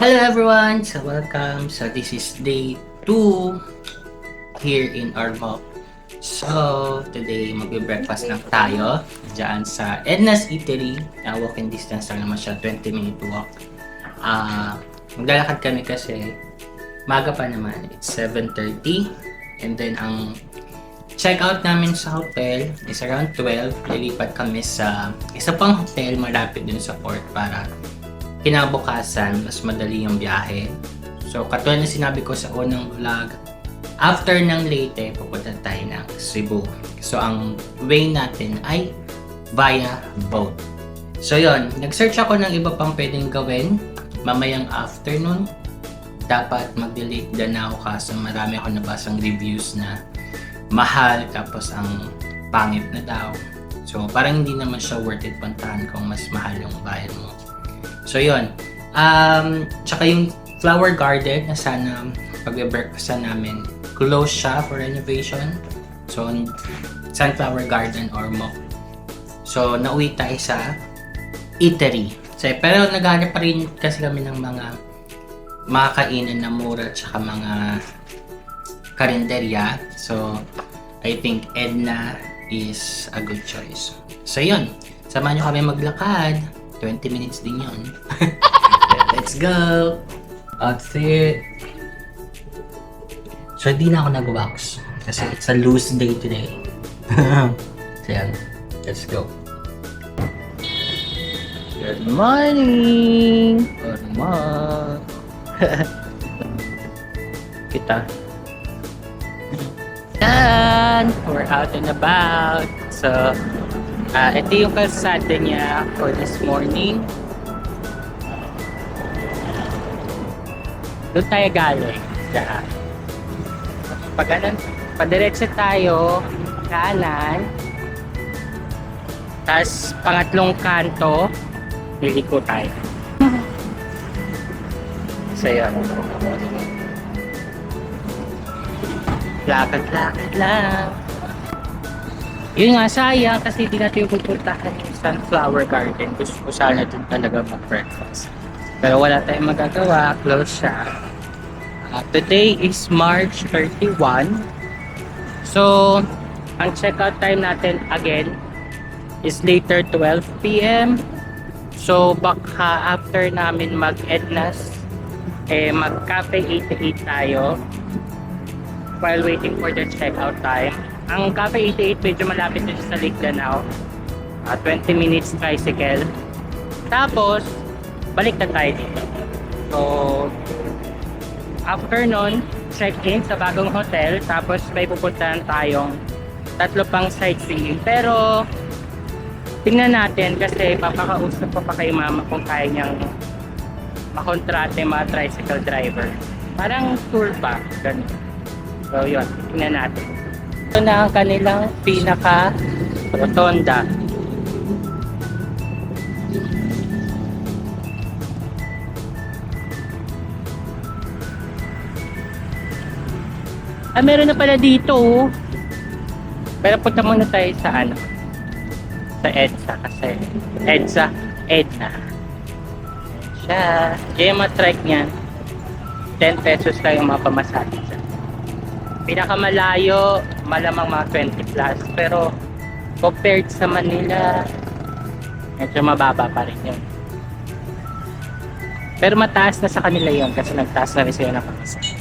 Hello everyone! So welcome. So this is day 2 here in Ormoc. So today magbe-breakfast lang tayo dyan sa Edna's Eatery. Walking distance lang naman siya, 20-minute walk. Maglalakad kami kasi maga pa naman. It's 7:30 and then ang check-out namin sa hotel is around 12. Lilipat kami sa isa pang hotel malapit dun sa port para kinabukasan, mas madali yung biyahe. So, katulad na sinabi ko sa unang vlog, after ng Leyte, pupunta tayo ng Cebu. So, ang way natin ay via boat. So, yon, nag-search ako ng iba pang pwedeng gawin. Mamayang afternoon, dapat mag-delete din ako kasi marami ako nabasang reviews na mahal, tapos ang pangit na daw. So, parang hindi naman siya worth it puntahan kung mas mahal yung bayad mo. So yun, tsaka yung flower garden na sana pag-breakfastan namin, close siya for renovation. So, Sunflower Garden Ormoc. So, nauwi tayo sa eatery. So, pero naghanap pa rin kasi kami ng mga kainan na mura tsaka mga karinderya. So, I think Edna is a good choice. So yun, samahan nyo kami maglakad. 20 minutes din yun. Let's go! Outfit! So, hindi na ako nag-wax. Kasi it's a loose day today. So, yan. Let's go. Good morning! Good morning! Kita. Yan! We're out and about. So, ito yung kalsada niya for this morning. Doon tayo galing. Padiretso tayo, kanan. Tapos, pangatlong kanto, liliko tayo. So, yun. Lakad-lakad lang. Yun nga, sayang kasi hindi natin pupuntahan yung Sunflower Garden. Gusto ko sana dun talaga mag-breakfast. Pero wala tayong magagawa, close siya. Today is March 31. So, ang checkout time natin again is later 12 p.m. So, baka after namin mag-Edna's, mag-Cafe 88 tayo while waiting for the checkout time. Ang Cafe 88 medyo malapit din sa Lake Danao. 20 minutes tricycle. Tapos, balik na tayo dito. So, after nun, check-in sa bagong hotel. Tapos, may pupuntahan tayong 3 pang sightseeing. Pero, tingnan natin kasi papakausap ko pa kay mama kung kaya niyang makontrate mga tricycle driver. Parang tour pa. Ganun. So, yun. Tingnan natin. Ito na ang kanilang pinaka-rotonda. Meron na pala dito. Pero punta muna tayo sa sa EDSA kasi Edna. Siya. Kaya matrike niyan. 10 pesos lang yung mga pamasahe dyan. Pinakamalayo, malamang mga 20 plus. Pero, compared sa Manila, medyo mababa pa rin yun. Pero mataas na sa kanila yun kasi nagtaas na rin sila ng pamasahe.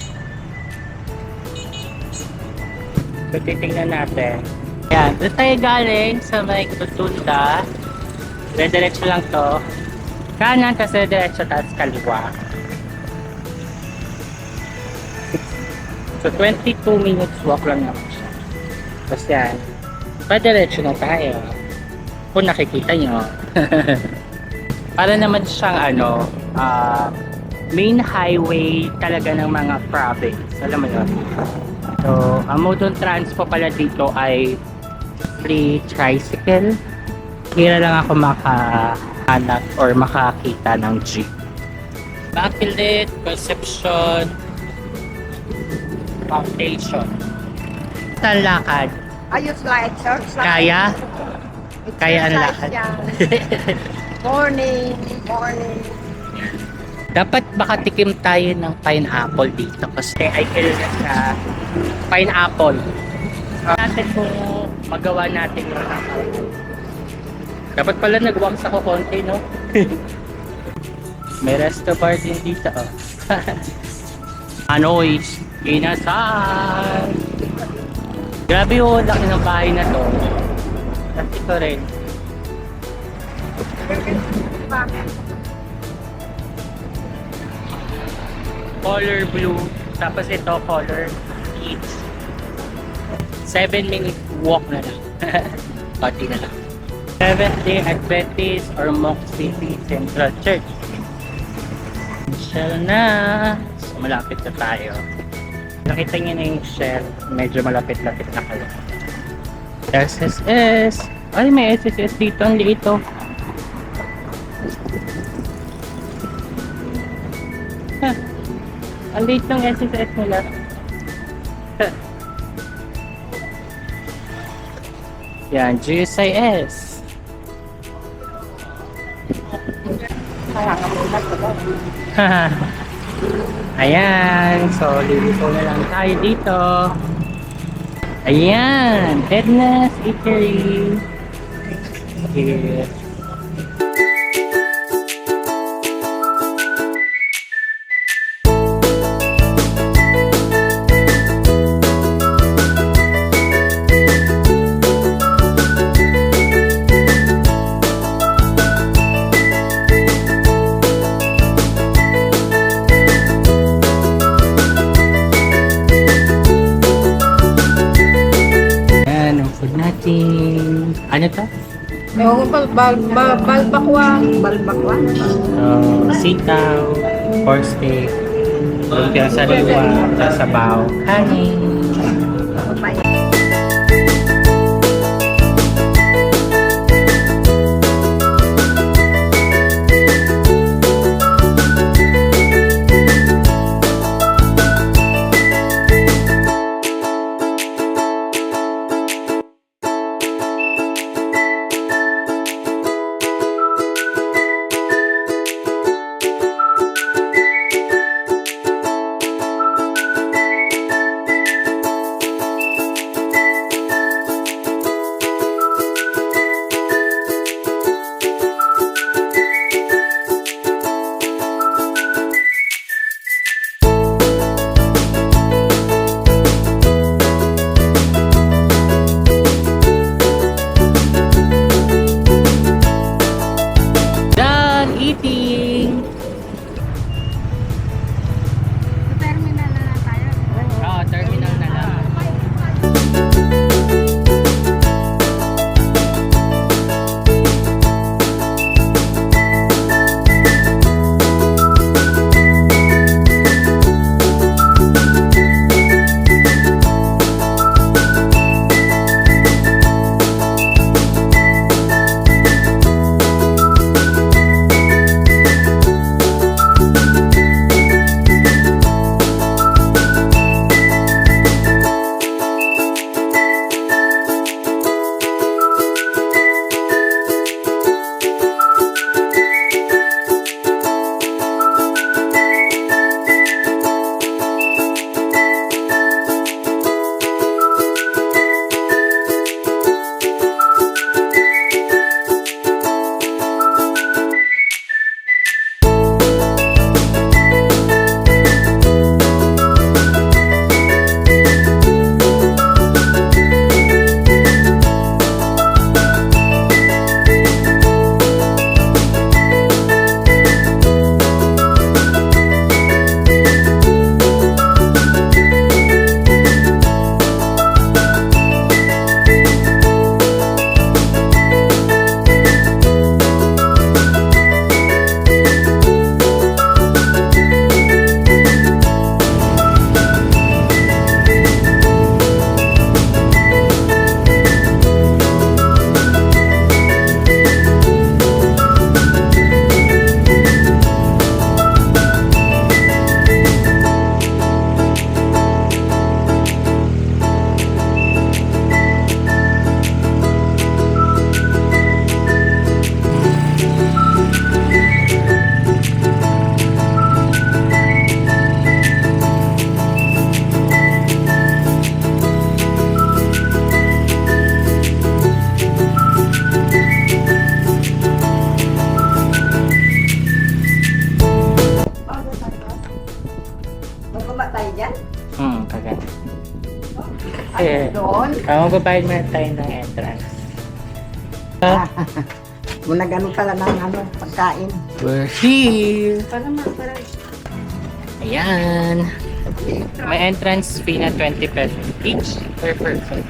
So, titingnan natin. Ayan, doon tayo galing sa may Rotunda. Diretso lang to. Kanan kasi diretso, tapos kaliwa. So, 22 minutes walk lang naman siya. Tapos yan, padiretso na tayo. Kung nakikita nyo. Para naman siyang main highway talaga ng mga province. Alam mo yun? So, ang mode of transport pala dito ay free tricycle. Hira lang ako makahanap or makakita ng jeep. Backlit, Concepcion, Foundation. Saan lakad? Ayos like church. Kaya? Kaya ang lakad. Morning. Dapat makatikim tayo ng pineapple dito kasi ay kilala sa pineapple. Natin kung magawa natin yung dapat pala nag-wax ako konti, no? May resto bar din dito, oh. Anoy's Inasal. Grabe yung laki ng bahay na to. At ito rin. Color blue. Tapos ito color peach. 7-minute walk na lang. Pati na lang. Seventh-day Adventist or Mock City Central Church. Shell na. So, malapit na tayo. Nakita niyo na yung shell. Medyo malapit-lapit na kayo. SSS. Ay, may SSS dito. Ang liit oh. Ang liit ng SSS nila. Yan, GSIS. Ayan, so liliko na lang tayo dito. Ayan, Edna's Eatery. Here. Ano to? Yung balbakwa. Balbakwa? Sitaw, pork steak, lumpia sa luwa, sasabaw, kanin. Okay. Eh, Doon? magbabayad muna tayo ng entrance. Nag-ano pala ng pagkain. We're here! Para para. Ayan. May entrance fee na 20 pesos each per person.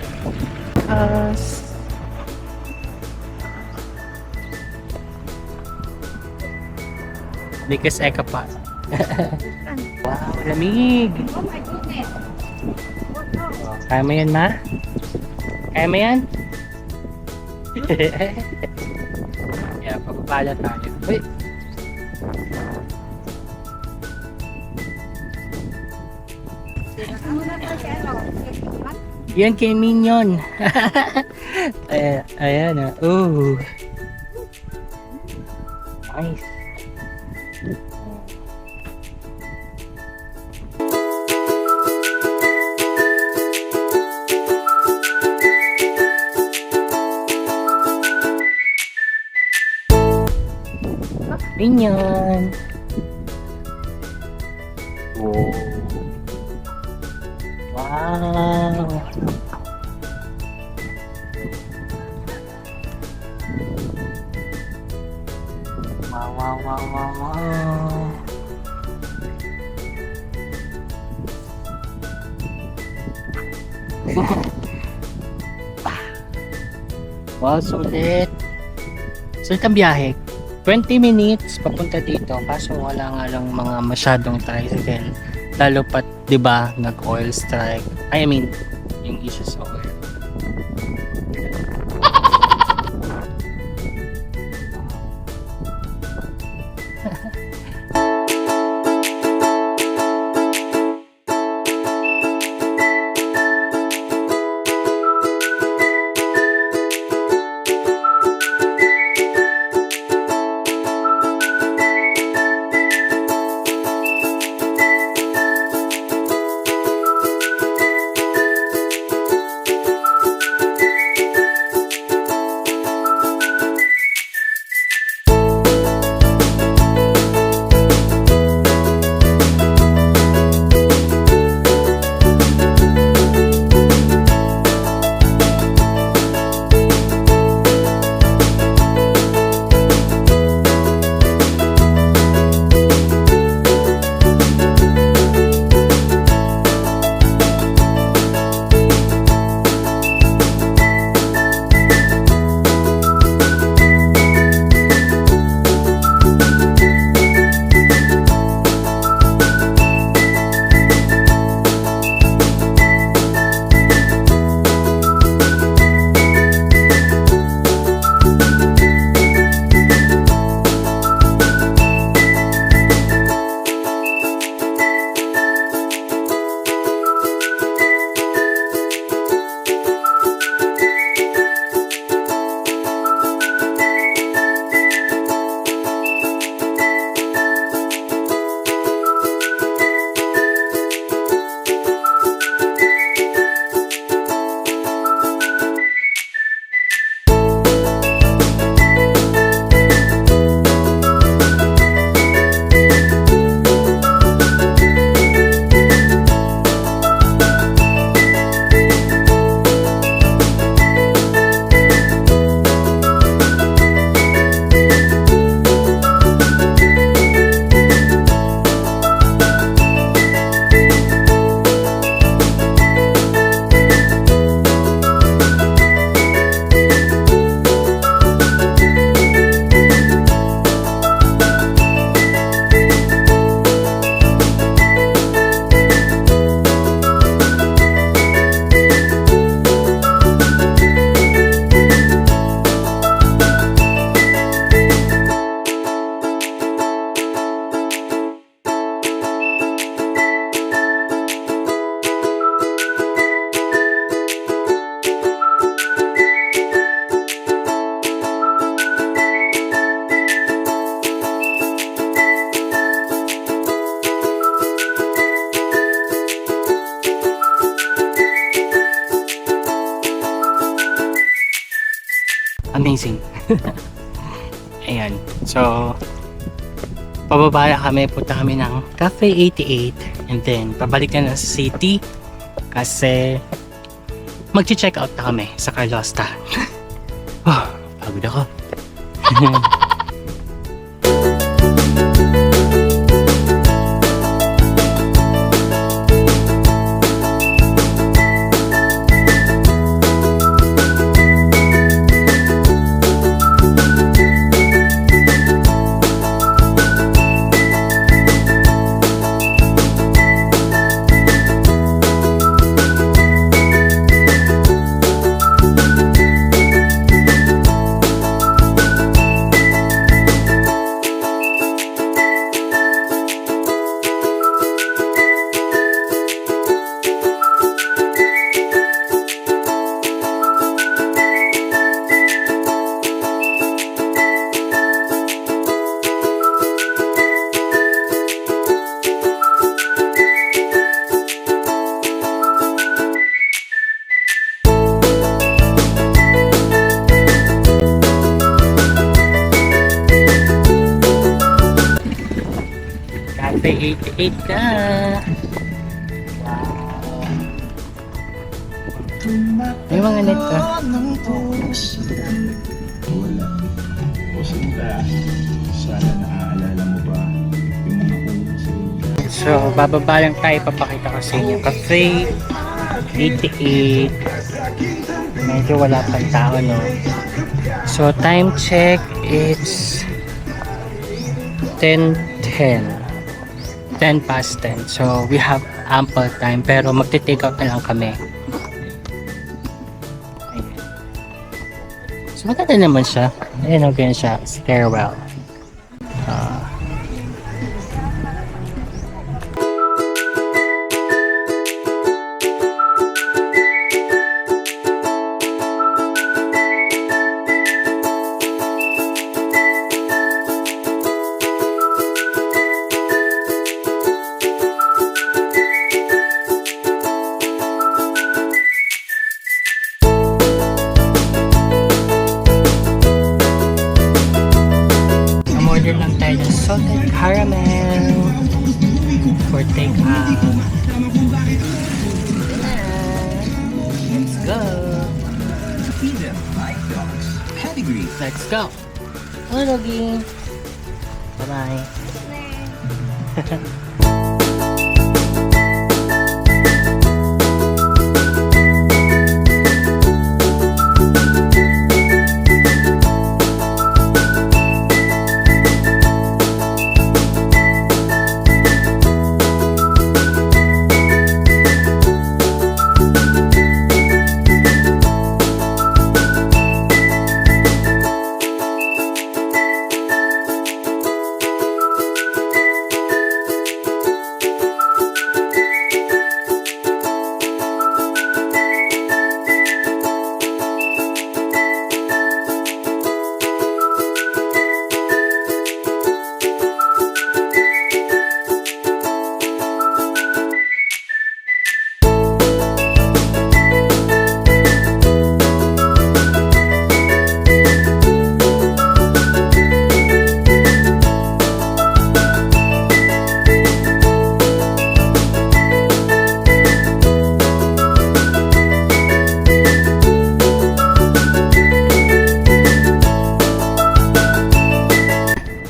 Because Eka pa. Wow, lamig! Oh my goodness. Kaya mo yan, ma? Kaya mo yan? Yeah, pagpapala tayo. Uy! Yan kay Minion. Ayan na. Ooh. Nice. Minion. Oh. Wow. Wow. Wow, sulit. Sulit ang biyahe. 20 minutes papunta dito kaso wala nga lang mga masyadong tricycle. Lalo pat, 'di ba, nag-oil strike. I mean, yung issue sa oil. Amazing. Ayan. So, pababa na kami, punta kami ng Cafe 88 and then pabalik na sa city Kasi mag-check out na kami sa Carlosta. Oh, pagod ako. Cafe 88 na! Wow! May mga net ka? Wala. O Sinta, sana naaalala mo ba yung mga unang Sinta? So, bababa lang tayo, papakita ko sa inyo. Cafe 88. Medyo wala pang tao, no? So, time check, it's 10:10. 10 past 10. So, we have ample time. Pero magte-take out na lang kami. Ayan. So, maganda naman siya. Ayan, okay siya. Stairwell. Order lang tayo ng salted caramel for take out. Let's go! Let's go! Hello, Doggy! Bye-bye!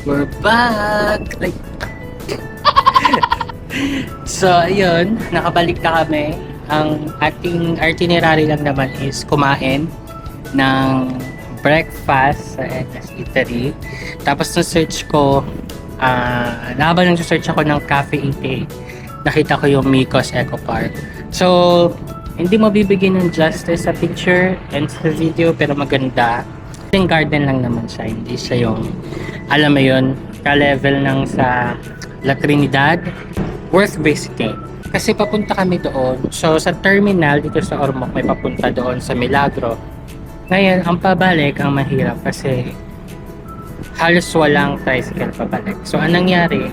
We're back! Like... So, ayun, nakabalik na kami. Ang ating itinerary lang naman is kumain ng breakfast sa NS Eatery. Tapos na-search ko, habang nag-search ako ng Cafe 88, nakita ko yung Micos Eco Park. So, hindi mabibigyan ng justice sa picture and sa video, pero maganda. Yung garden lang naman siya, hindi siya yung, alam mo yun, ka-level ng sa La Trinidad. Worth visiting. Kasi papunta kami doon. So, sa terminal dito sa Ormoc, may papunta doon sa Milagro. Ngayon, ang pabalik ang mahirap kasi halos walang tricycle pabalik. So, anong nangyari?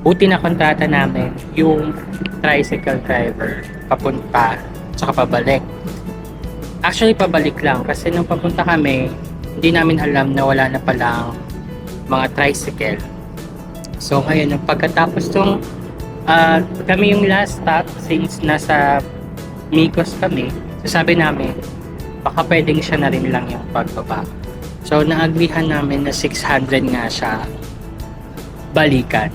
Buti na kontrata namin yung tricycle driver papunta tsaka pabalik. Actually, pabalik lang kasi nung papunta kami, hindi namin alam na wala na palang mga tricycle. So, ngayon, pagkatapos tong kami yung last stop since nasa Migos kami. So sabi namin, baka pwedeng siya na rin lang yung pagbaba. So naagrihan namin na 600 nga siya balikan.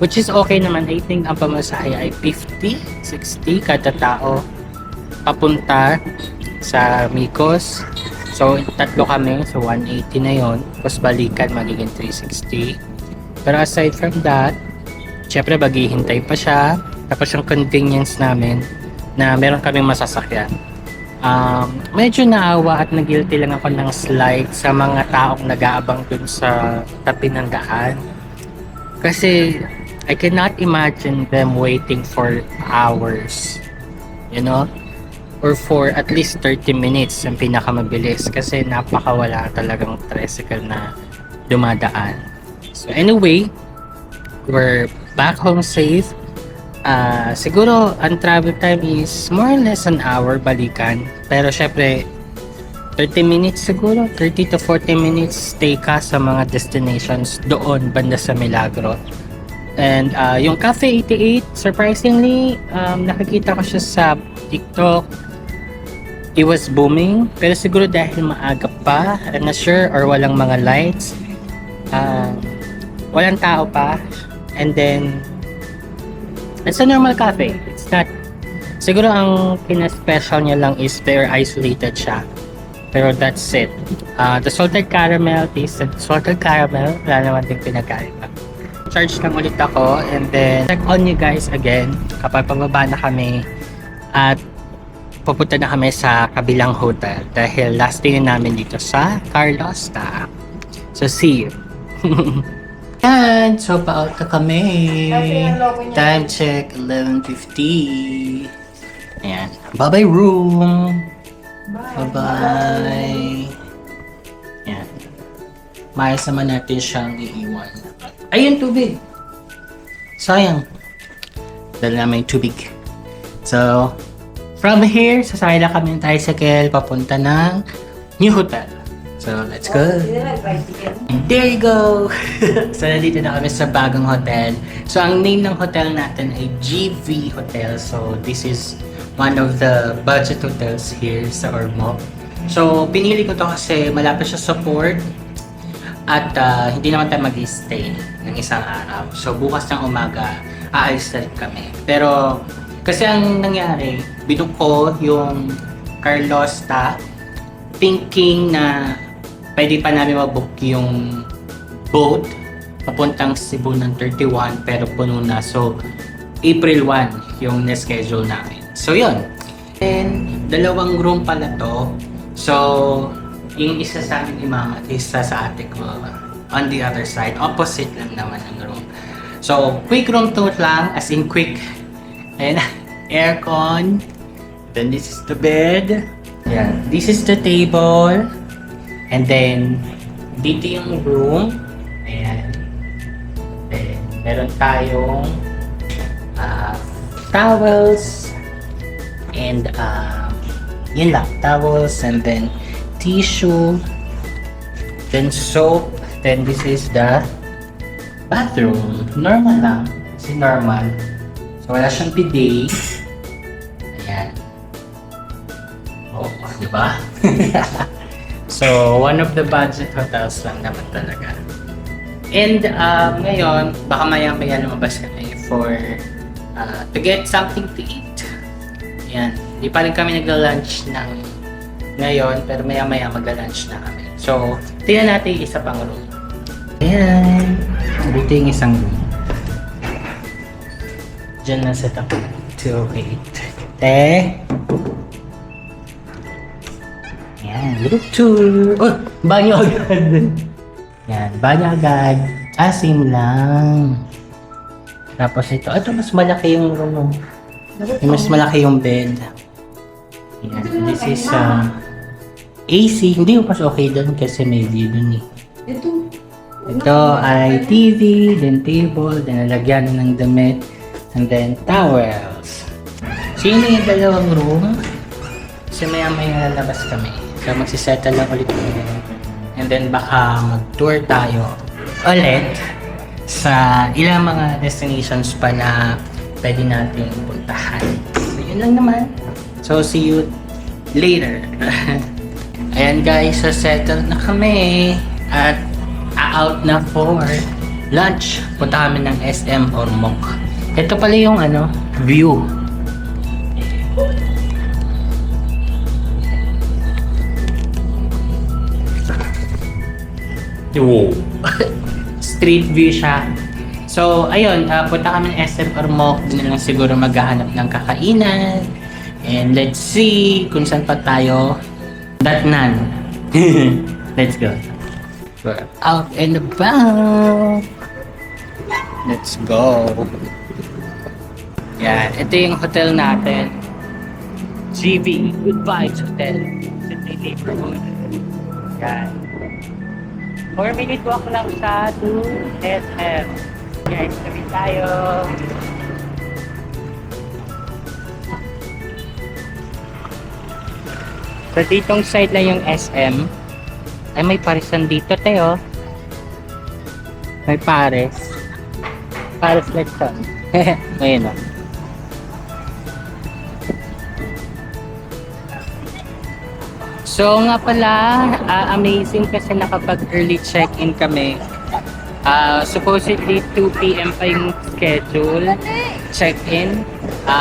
Which is okay naman. I think ang pamasahe ay 50, 60 kada tao papunta sa Migos. So tatlo kami, so 180 na yon. Tapos balikan magiging 360. Pero aside from that, syempre maghihintay pa siya. Tapos yung convenience namin na meron kaming masasakyan. Medyo naawa at nag-guilty lang ako ng slide sa mga taong nag-aabang dun sa tabi ng daan. Kasi I cannot imagine them waiting for hours, you know, or for at least 30 minutes ang pinakamabilis kasi napakawala talagang tricycle na dumadaan. So anyway, we're back home safe. Siguro ang travel time is more or less an hour balikan, pero syempre 30 minutes siguro, 30 to 40 minutes stay ka sa mga destinations doon banda sa Milagro. And yung Cafe 88, surprisingly, nakikita ko siya sa TikTok. It was booming, pero siguro dahil maaga pa, I'm not sure, or walang mga lights, walang tao pa. And then it's a normal cafe. It's not, siguro ang pina-special niya lang is very isolated siya. Pero that's it. The salted caramel, tasted salted caramel, wala naman din pinagkaiba. Charge lang ulit ako and then check on you guys again kapag pababa na kami at pupunta na kami sa kabilang hotel dahil last day namin dito sa Carlosta. So see you. Yan, so pa-out na kami. Time check 11:50. Ayan. Bye-bye room. Bye-bye. Yan. Maayos naman natin siyang iiwan. Ayun, tubig. Sayang. Dala namin yung tubig. So, from here, sasakay lang kami ng tricycle papunta ng new hotel. So, let's go. And there you go. So, nandito na kami sa bagong hotel. So, ang name ng hotel natin ay GV Hotel. So, this is one of the budget hotels here sa Ormoc. So, pinili ko to kasi malapit siya sa port. At hindi naman tayo mag-stay ng isang araw. So bukas ng umaga, aalis na rin kami. Pero kasi ang nangyari, binook ko yung Carlosta thinking na pwede pa namin mabook yung boat papuntang Cebu ng 31 pero puno na. So April 1 yung na-schedule namin. So yun. And dalawang room pala to. So yung isa sa amin ni Mama, isa sa ate ko on the other side. Opposite lang naman ang room. So, quick room tour lang, as in quick. Ayan, aircon. Then this is the bed. Ayan, this is the table. And then, dito yung room. Ayan. Then, meron tayong towels. And, yun lang, towels. And then, tissue, then soap, then this is the bathroom. Normal lang, kasi normal. So wala siyang bidet. Ayan. Oh, diba? So one of the budget hotels lang naman talaga. And ngayon, baka maya-maya lumabas kami for to get something to eat. Ayan. Di pa rin kami nagla-lunch ng ngayon, pero maya-maya mag-lunch na kami. So, tingnan natin yung isa pang room. Ayan. Dito yung isang room. Diyan na set up. 208. Ayan. Room tour. Oh! Banyo agad. Ayan. Banyo agad. Same lang. Tapos ito. Ito, mas malaki yung room. Mas malaki yung bed. Ayan. This is AC, hindi ko pas okay doon kasi may view doon eh. Ito ay TV, then table, then nalagyan ng damit, and then towels. So yun yung dalawang room. Kasi maya-maya lalabas kami. So magsisettle lang ulit kami. And then baka mag-tour tayo ulit sa ilang mga destinations pa na pwede natin puntahan. So yun lang naman. So So, see you later. Ayan guys, so settle na kami. At out na for lunch. Punta kami ng SM Ormoc. Ito pala yung view. Wow. Street view siya. So, ayun, punta kami ng SM Ormoc. Doon na lang siguro maghahanap ng kakainan. And let's see kung saan pa tayo datnan. Let's go. We're out and about. Let's go. Yan, ito yung hotel natin. GV, Good Vibes Hotel. City Neighborhood. Yan. 4-minute walk lang siya to SM. Guys, kami tayo. So, ditong side lang yung SM. Ay, may parisan dito, Teo. May pares. Pares lechon. Ngayon o. So, nga pala, amazing kasi nakapag early check-in kami. Supposedly 2 PM pa yung schedule check-in.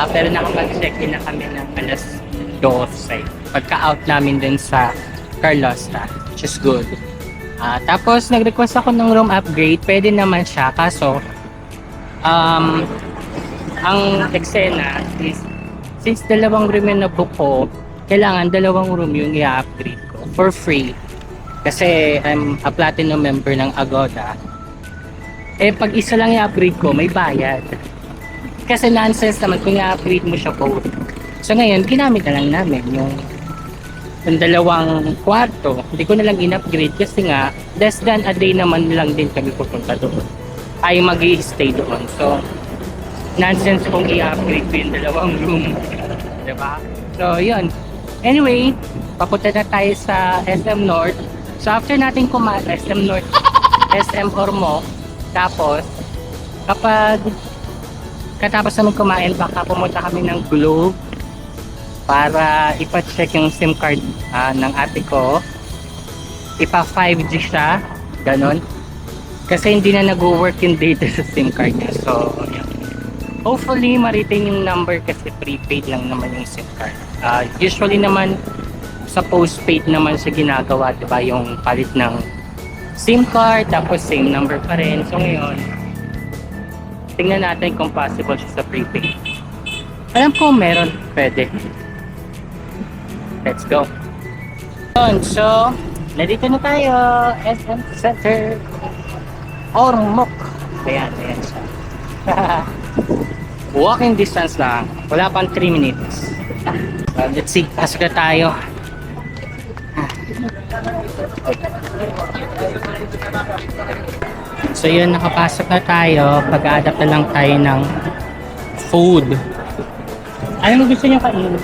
Pero nakapag-check-in na kami ng alas 12. Pagka-out namin din sa Carlosta, which is good. Tapos, nag-request ako ng room upgrade. Pwede naman siya. Kaso, ang eksena is, since dalawang room yung nabook ko, kailangan dalawang room yung i-upgrade ko for free. Kasi I'm a platinum member ng Agoda. Pag isa lang i-upgrade ko, may bayad. Kasi nonsense naman kung i-upgrade mo siya po. So ngayon, ginamit na lang namin yung dalawang kwarto. Hindi ko na lang in-upgrade kasi nga, less than a day naman lang din kami pupunta doon. Ay mag-i-stay doon. So, nonsense kung i-upgrade ko yung dalawang room. Diba? So, yun. Anyway, papunta na tayo sa SM North. So, after natin kumain, SM North, SM Ormoc, tapos, kapag katapos namin kumain, baka pumunta kami ng Globe para ipa-check yung SIM card ng ate ko. Ipa 5G siya, ganon. Kasi hindi na nag-work yung data sa SIM card niya. So, yun. Hopefully, ma-retain yung number kasi prepaid lang naman yung SIM card. Usually naman, sa postpaid naman siya ginagawa, diba? Yung palit ng SIM card, tapos same number pa rin. So ngayon, tingnan natin kung possible siya sa prepaid. Alam ko meron, pwede. Let's go. So, nandito na tayo. SM Center Ormoc. Ayan siya. Walking distance lang. Wala pang 3 minutes. Let's see. Pasok na tayo. So yun, nakapasok na tayo. Pag-a-adapt na lang tayo ng food. Ano gusto niyo kainin?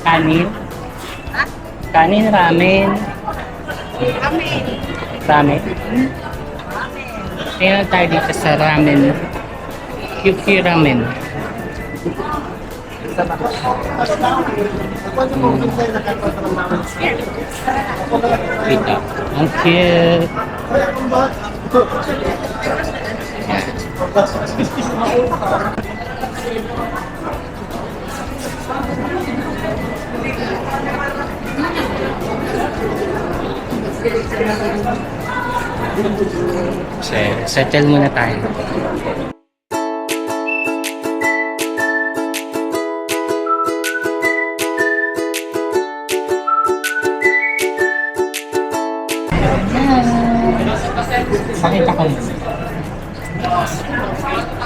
Kanin? Kanin, ramen. Ramen? Tingnan tayo dito sa ramen. Yuki ramen. Ito. Ang cute. Settle muna tayo. Pakita ko muna.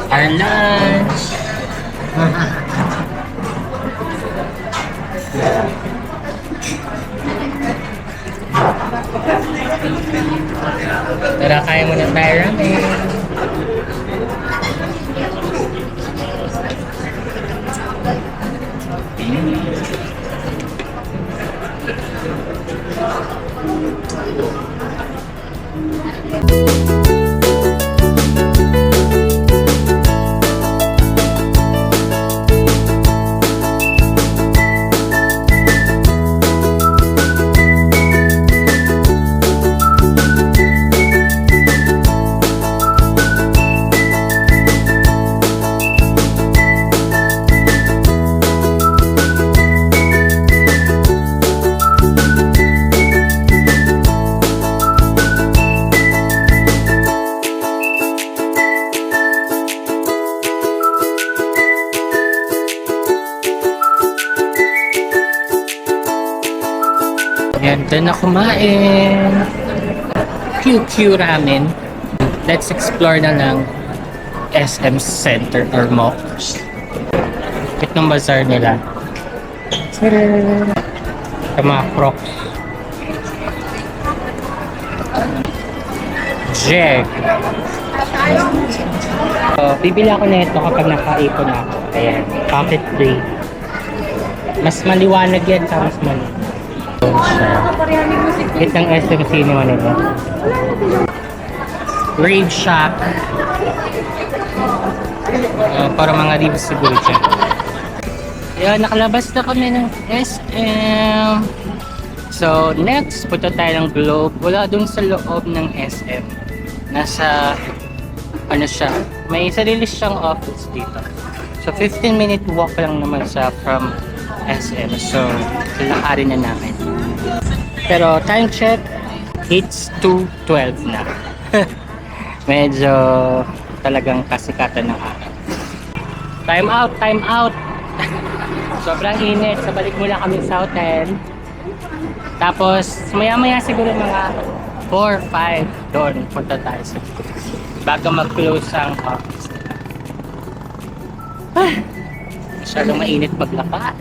Our lunch. Tara, kaya muna tayo ramen. Ganda na kumain. QQ ramen. Let's explore na lang SM Center or MOC. Itong bazaar nila. Sa mga crocs. Jeg. So, bibili ako na ito kapag nakaipon ako. Ayan, pocket free. Mas maliwanag yan sa mas maliwanag. Doon siya. Itang SM Cinema nila. Rave Shack. Para mga ribs siguro siya. Ayan, nakalabas na kami ng SM. So, next, punta tayo ng Globe. Wala dun sa loob ng SM. Nasa, ano siya, may sarili siyang office dito. So, 15-minute walk lang naman siya from SM. So, lalakarin na namin. Pero, time check, it's 2:12 na. Medyo talagang kasikatan ng araw. Time out! Time out! Sobrang init. So, balik muna kami sa hotel. Tapos, maya-maya siguro mga 4-5 doon. Punta tayo sa bago mag-close ang office. Masyadong mainit maglakad.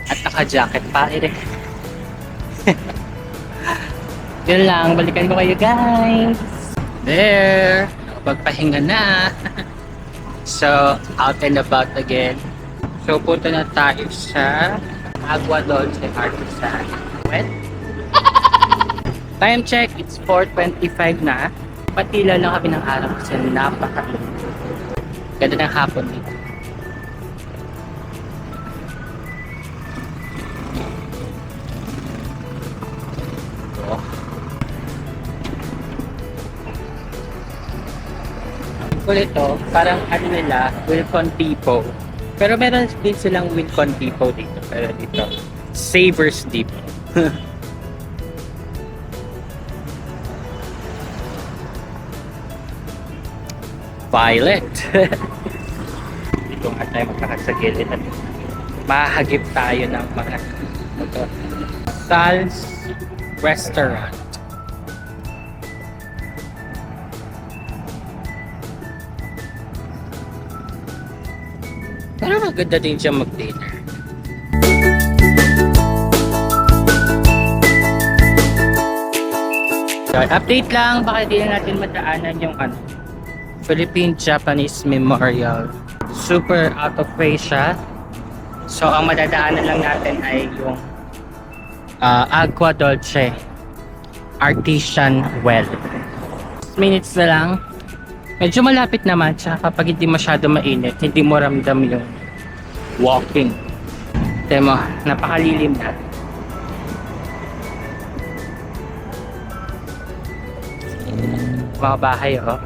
At naka-jacket pa. Yun lang. Balikan ko kayo, guys. There. Nakapagpahinga na. So, out and about again. So, punta na tayo sa Agua Dulce Artisan. Wet? Time check, it's 4:25 na. Patila lang kami ng araw kasi napakalamig. Ganda ng hapon dito. Oh. Kulit to, parang ano nila, Wilcon Depot. Pero meron din silang Wilcon Depot dito. Pero dito, Savers Depot. Violet. Dito nga tayo magkakasagilid at mahagip tayo ng mga Sal's Restaurant. Pero maganda din siya mag-dinner. Update lang, baka hindi na natin madaanan yung Philippine-Japanese Memorial. Super out of way siya. So, ang madadaanan lang natin ay yung Agua Dulce Artesian Well. 6 minutes na lang. Medyo malapit naman siya kapag hindi masyado mainit. Hindi mo ramdam yung walking. Tignan mo, napakalilim na. Mga bahay, oh.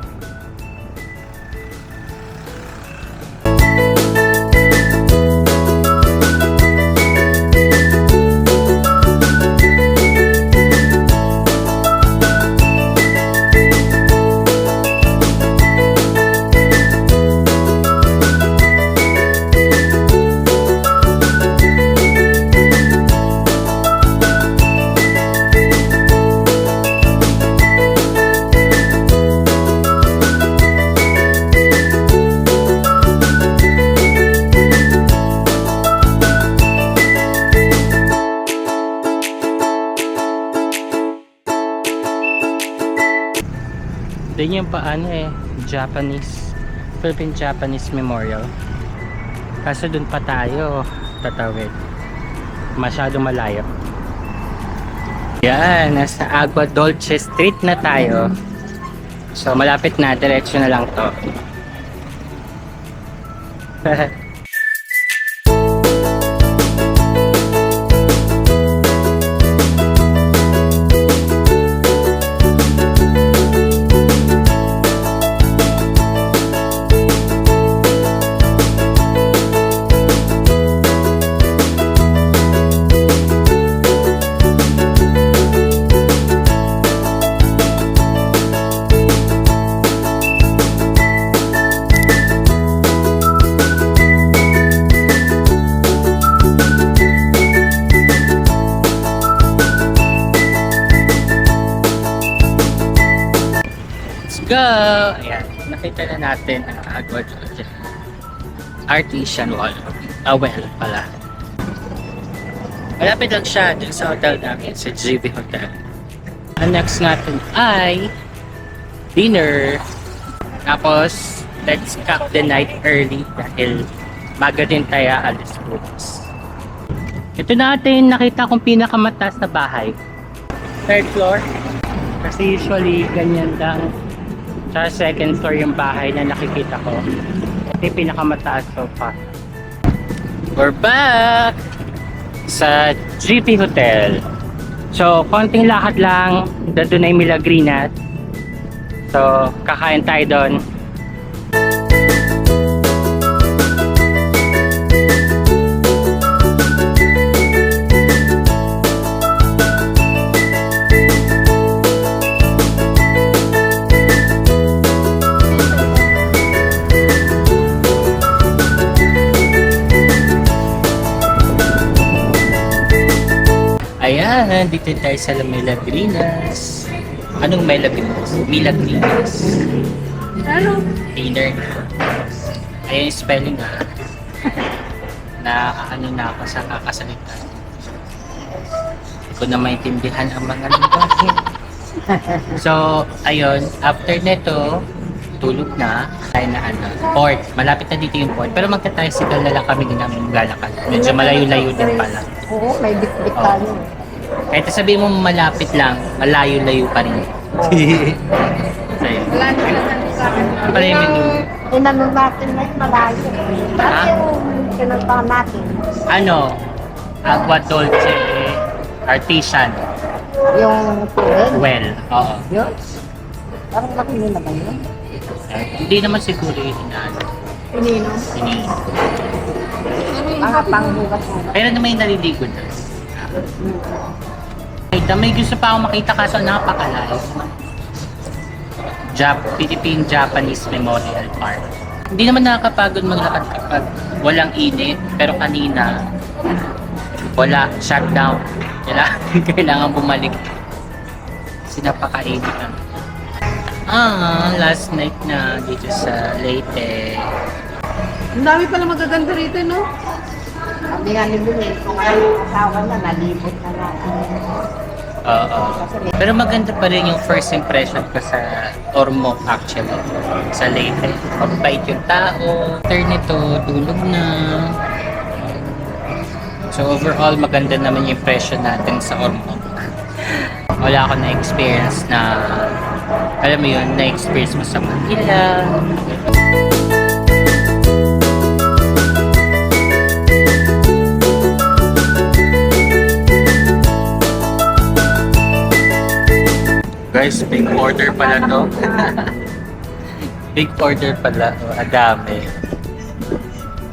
Doon yung paano Philippine-Japanese Memorial. Kaso doon pa tayo tatawid. Masyado malayo. Yan, nasa Agua Dulce Street na tayo. So malapit na, diretso na lang to. Ayan, nakita na natin ang Agua Dulce. Artesian wall. Well pala. Malapit lang siya dun sa hotel namin, sa JB Hotel. Ang next natin ay dinner. Tapos, let's cap the night early dahil maga din tayo alis bukas. Ito natin nakita kong pinakamataas na bahay. Third floor. Kasi usually ganyan lang. Sa second floor yung bahay na nakikita ko. Ito yung pinakamataas so far. We're back sa GP Hotel. So, konting lakad lang. Doon ay Milagrinas. So, kakain tayo doon. Ayan, dito tayo sa Milagrinas. Anong Milagrinas? Milagrinas. Ano? Dinner. Ayan yung spelling na. Ano na ako sa kakasalita. Hindi ko na maintindihan ang mga lingwahe. So, ayun. After nito, tulog na. Tayo na port. Malapit na dito yung port. Pero magta-tricycle na lang kami din namin lalakad. Medyo malayo-layo din pala. Oo, may bit-bit Oo. tayo. Kahit sabihin mo malapit lang, malayo-layo pa rin. So, yun. Wala na lang sa akin. Ano pala yung menu? Inano natin na yung malayo. Ha? Ano yung pinunta natin? Ano? Agua Dulce Artisan. Yung tubig? Well, oo. Yun. Parang makino naman yun. Hindi naman siguro yung inaano. Pininom. Mga pangbukas mo. Pero naman yung naliligo na. May gusto pa akong makita kaso napakalayo. Philippine-Japanese Memorial Park. Hindi naman nakakapagod maglakad kapag walang init. Pero kanina, wala, shutdown. Kailangan bumalik. Kasi napakainit na. Last night na dito sa Leyte. Ang dami pala magaganda rito, no? Sabi nga ni Bumi, kung ano asawa na, nalibot na lang. Oo. Pero maganda pa rin yung first impression ko sa Ormoc actually. Sa Leyte. Mabait yung tao. After nito, tulog na. So overall, maganda naman yung impression natin sa Ormoc. Wala ako na-experience na, alam mo yun, na-experience mo sa Manila. Guys, big order pala to. Big order pala. Ang dami.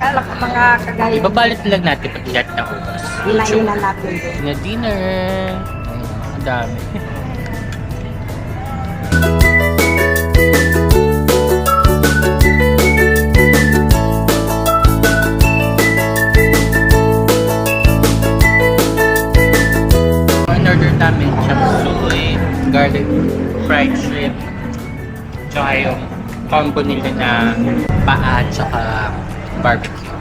Kala ko mga kagaya. Ibabalit lang natin pag lahat ng oras. Ilayin na natin doon. Na dinner. Ayun, ang dami. In-order namin chop suey, garlic fried shrimp, tsaka yung combo nila na paa tsaka barbecue.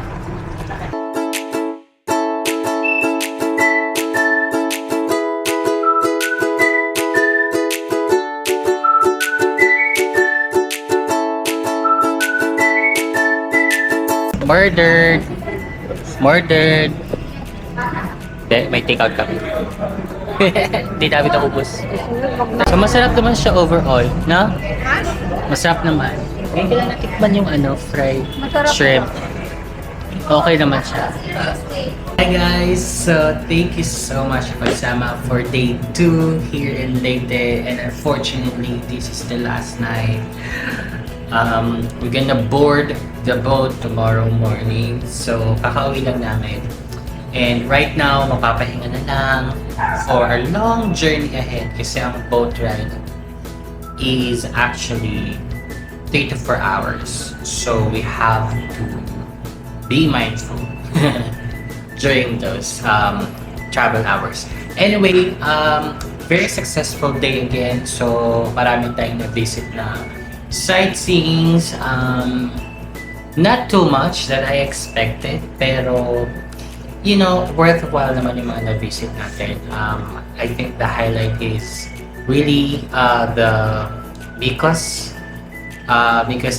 Murdered! Murdered! May take out kami. Hindi namin naubos. So masarap naman siya overall, no? Masarap naman. Ngayon ko lang natikman yung fried shrimp. Okay naman siya. Hi guys! So thank you so much for Sama for day 2 here in Leyte, and unfortunately this is the last night. We're gonna board the boat tomorrow morning. So kakauwi lang namin. And right now, mapapahinga na lang for a long journey ahead kasi ang boat ride is actually 3 to 4 hours. So we have to be mindful during those travel hours. Anyway, very successful day again. So marami tayong na-visit na sightseeings, not too much that I expected, pero you know, worthwhile naman yung mga na-visit natin. I think the highlight is really the Bicos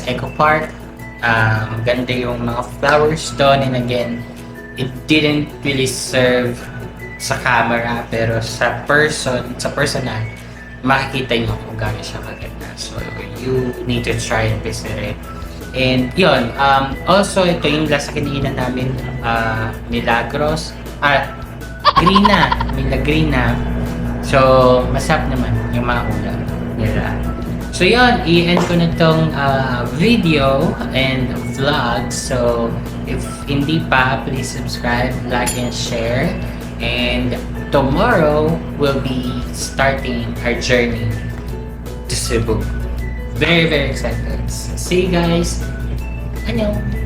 Eco Park. Ganda yung mga flowers doon, and again, it didn't really serve sa camera, pero sa personal, makikita nyo kung gaano siya kaganda. So, you need to try and visit it. And yun, also ito yung lasa kinainan namin, Milagros, Milagrina. So, masarap naman yung mga ulam nila. So yun, i-end ko na tong video and vlog. So, if hindi pa, please subscribe, like, and share. And tomorrow, we'll be starting our journey to Cebu. Very, very excited. See you guys. Annyeong.